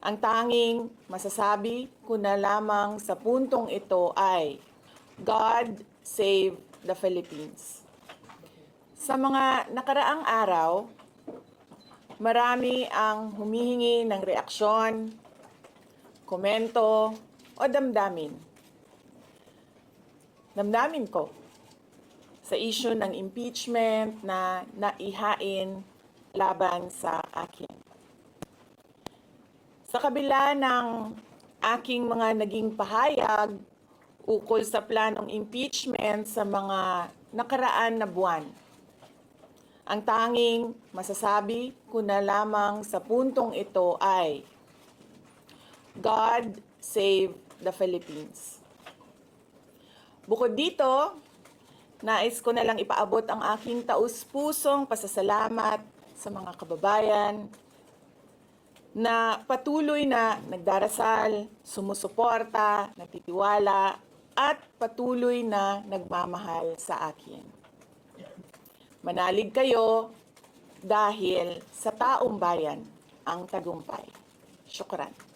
Ang tanging masasabi ko na lamang sa puntong ito ay, God save the Philippines. Sa mga nakaraang araw, marami ang humihingi ng reaksyon, komento o damdamin. Damdamin ko sa issue ng impeachment na naihain laban sa akin. Sa kabila ng aking mga naging pahayag ukol sa planong impeachment sa mga nakaraan na buwan, ang tanging masasabi ko na lamang sa puntong ito ay, God save the Philippines. Bukod dito, nais ko na lang ipaabot ang aking taus-pusong pasasalamat sa mga kababayan na patuloy na nagdarasal, sumusuporta, nagtitiwala, at patuloy na nagmamahal sa akin. Manalig kayo dahil sa taong bayan ang tagumpay. Syukran.